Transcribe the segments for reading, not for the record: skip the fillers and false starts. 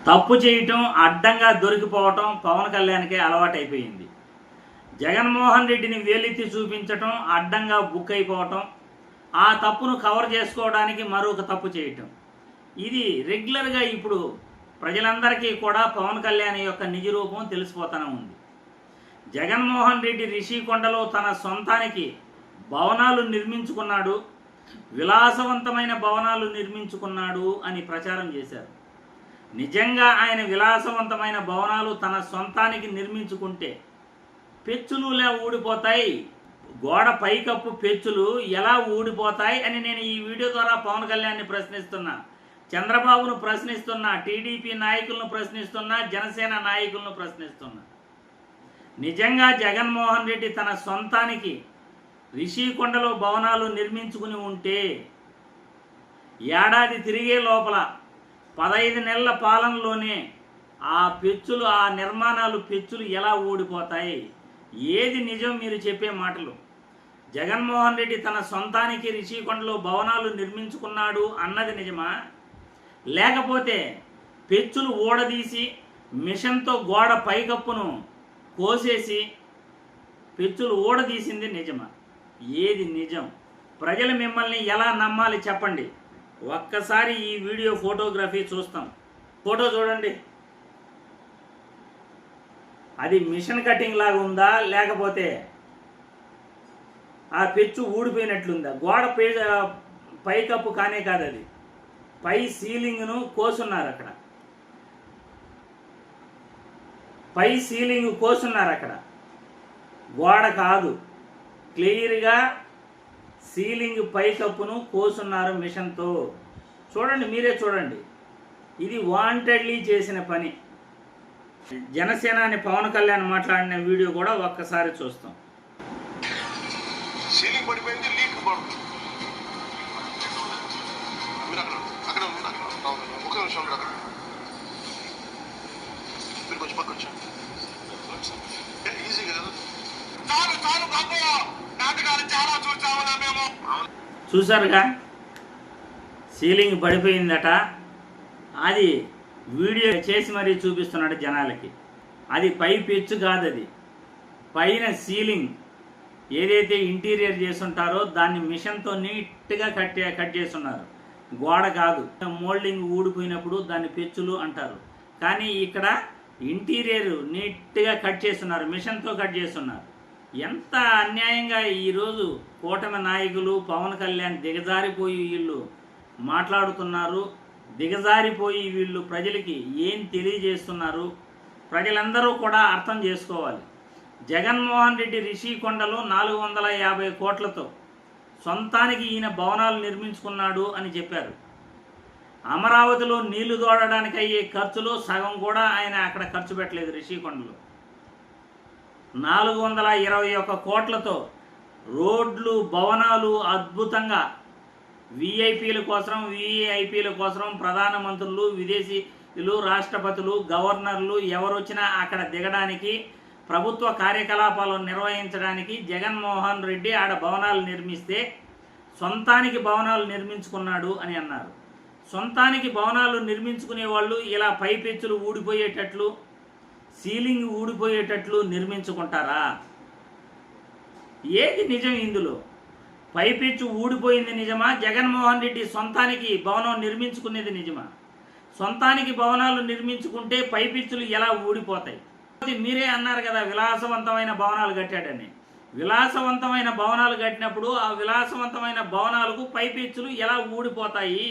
తప్పు చేయటం, అడ్డంగా దొరికిపోవటం పవన్ కళ్యాణ్కే అలవాటైపోయింది. జగన్మోహన్ రెడ్డిని వేలెత్తి చూపించటం, అడ్డంగా బుక్ అయిపోవటం, ఆ తప్పును కవర్ చేసుకోవడానికి మరొక తప్పు చేయటం, ఇది రెగ్యులర్గా ఇప్పుడు ప్రజలందరికీ కూడా పవన్ కళ్యాణ్ యొక్క నిజ రూపం తెలిసిపోతూనే ఉంది. జగన్మోహన్ రెడ్డి రిషికొండలో తన సొంతానికి భవనాలు నిర్మించుకున్నాడు, విలాసవంతమైన భవనాలు నిర్మించుకున్నాడు అని ప్రచారం చేశారు. నిజంగా ఆయన విలాసవంతమైన భవనాలు తన సొంతానికి నిర్మించుకుంటే పెచ్చులులా ఊడిపోతాయి, గోడ పైకప్పు పెచ్చులు ఎలా ఊడిపోతాయి అని నేను ఈ వీడియో ద్వారా పవన్ కళ్యాణ్ని ప్రశ్నిస్తున్నా, చంద్రబాబును ప్రశ్నిస్తున్నా, టీడీపీ నాయకులను ప్రశ్నిస్తున్నా, జనసేన నాయకులను ప్రశ్నిస్తున్నా. నిజంగా జగన్మోహన్ రెడ్డి తన సొంతానికి రిషికొండలో భవనాలు నిర్మించుకుని ఉంటే ఏడాది తిరిగే లోపల 15 నెలల పాలనలోనే ఆ పెచ్చులు, ఆ నిర్మాణాలు పెచ్చులు ఎలా ఊడిపోతాయి? ఏది నిజం మీరు చెప్పే మాటలు? జగన్మోహన్ రెడ్డి తన సొంతానికి రిషికొండలో భవనాలు నిర్మించుకున్నాడు అన్నది నిజమా? లేకపోతే పెచ్చులు ఊడదీసి మిషన్తో గోడ పైకప్పును కోసేసి పెచ్చులు ఊడదీసింది నిజమా? ఏది నిజం? ప్రజలు మిమ్మల్ని ఎలా నమ్మాలి చెప్పండి. ఒక్కసారి ఈ వీడియో ఫోటోగ్రఫీ చూస్తాం. ఫోటో చూడండి, అది మిషన్ కటింగ్ లాగా ఉందా లేకపోతే ఆ పెచ్చు ఊడిపోయినట్లుందా? గోడ పైకప్పు కానే కాదు, అది పై సీలింగ్ను కోసున్నారు. అక్కడ పై సీలింగ్ కోసున్నారు, అక్కడ గోడ కాదు, క్లియర్గా సీలింగ్ పైకప్పును కోసున్నారు మిషన్తో. చూడండి, మీరే చూడండి, ఇది వాంటెడ్లీ చేసిన పని. జనసేన అని పవన్ కళ్యాణ్ మాట్లాడిన వీడియో కూడా ఒక్కసారి చూస్తాం. సీలింగ్ పడిపోయింది, లీక్ పడుతుంది. ఒక నిమిషం అక్కడ మీరు కొంచెం పక్క వచ్చాను. ఈజీ కదా. చూసారుగా, సీలింగ్ పడిపోయిందట. అది వీడియో చేసి మరీ చూపిస్తున్నాడు జనాలకి. అది పై పెచ్చు కాదు, అది పైన సీలింగ్ ఏదైతే ఇంటీరియర్ చేసుంటారో దాన్ని మిషన్తో నీట్గా కట్ చేస్తున్నారు, గోడ కాదు. మోల్డింగ్ ఊడిపోయినప్పుడు దాన్ని పెచ్చులు అంటారు, కానీ ఇక్కడ ఇంటీరియర్ నీట్గా కట్ చేస్తున్నారు, మిషన్తో కట్ చేస్తున్నారు. ఎంత అన్యాయంగా ఈరోజు కూటమి నాయకులు పవన్ కళ్యాణ్ దిగజారిపోయి వీళ్ళు మాట్లాడుతున్నారు, దిగజారిపోయి వీళ్ళు ప్రజలకి ఏం తెలియజేస్తున్నారు? ప్రజలందరూ కూడా అర్థం చేసుకోవాలి. జగన్మోహన్ రెడ్డి రిషికొండలో 450 కోట్లతో సొంతానికి ఈయన భవనాలు నిర్మించుకున్నాడు అని చెప్పారు. అమరావతిలో నీళ్లు తోడడానికి అయ్యే ఖర్చులో సగం కూడా ఆయన అక్కడ ఖర్చు పెట్టలేదు. రిషికొండలో 421 కోట్లతో రోడ్లు, భవనాలు అద్భుతంగా విఐపీల కోసం ప్రధానమంత్రులు, విదేశీయులు, రాష్ట్రపతులు, గవర్నర్లు ఎవరు వచ్చినా అక్కడ దిగడానికి, ప్రభుత్వ కార్యకలాపాలను నిర్వహించడానికి జగన్మోహన్ రెడ్డి ఆడ భవనాలు నిర్మిస్తే సొంతానికి భవనాలు నిర్మించుకున్నాడు అని అన్నారు. సొంతానికి భవనాలు నిర్మించుకునే వాళ్ళు ఇలా పైపెచ్చులు ఊడిపోయేటట్లు, సీలింగ్ ఊడిపోయేటట్లు నిర్మించుకుంటారా? ఏది నిజం ఇందులో? పైపెచ్చు ఊడిపోయింది నిజమా? జగన్మోహన్ రెడ్డి సొంతానికి భవనం నిర్మించుకునేది నిజమా? సొంతానికి భవనాలు నిర్మించుకుంటే పైపెచ్చులు ఎలా ఊడిపోతాయి? మీరే అన్నారు కదా విలాసవంతమైన భవనాలు కట్టాడని. విలాసవంతమైన భవనాలు కట్టినప్పుడు ఆ విలాసవంతమైన భవనాలకు పైపెచ్చులు ఎలా ఊడిపోతాయి?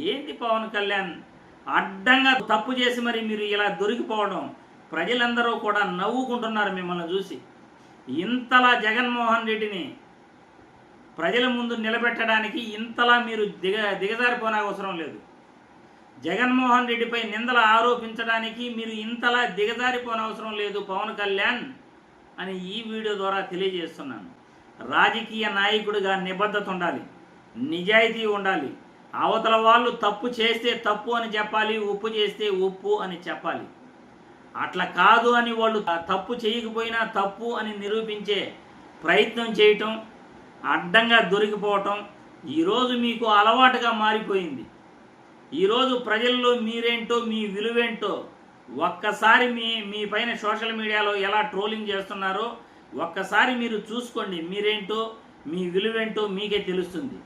ఏంటి పవన్ కళ్యాణ్ అడ్డంగా తప్పు చేసి మరి మీరు ఇలా దొరికిపోవడం? ప్రజలందరూ కూడా నవ్వుకుంటున్నారు మిమ్మల్ని చూసి. ఇంతలా జగన్మోహన్ రెడ్డిని ప్రజల ముందు నిలబెట్టడానికి ఇంతలా మీరు దిగజారిపోనే అవసరం లేదు. జగన్మోహన్ రెడ్డిపై నిందలు ఆరోపించడానికి మీరు ఇంతలా దిగజారిపోని అవసరం లేదు పవన్ కళ్యాణ్ అని ఈ వీడియో ద్వారా తెలియజేస్తున్నాను. రాజకీయ నాయకుడిగా నిబద్ధత ఉండాలి, నిజాయితీ ఉండాలి. అవతల వాళ్ళు తప్పు చేస్తే తప్పు అని చెప్పాలి, ఒప్పు చేస్తే ఒప్పు అని చెప్పాలి. అట్లా కాదు అని వాళ్ళు తప్పు చేయకపోయినా తప్పు అని నిరూపించే ప్రయత్నం చేయటం, అడ్డంగా దొరికిపోవటం ఈరోజు మీకు అలవాటుగా మారిపోయింది. ఈరోజు ప్రజల్లో మీరేంటో మీ విలువేంటో ఒక్కసారి మీ పైన సోషల్ మీడియాలో ఎలా ట్రోలింగ్ చేస్తున్నారో ఒక్కసారి మీరు చూసుకోండి. మీరేంటో మీ విలువేంటో మీకే తెలుస్తుంది.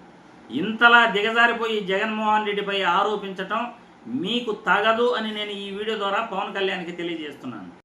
ఇంతలా దిగజారిపోయి జగన్మోహన్ రెడ్డిపై ఆరోపించటం మీకు తగదు అని నేను ఈ వీడియో ద్వారా పవన్ కళ్యాణ్కి తెలియజేస్తున్నాను.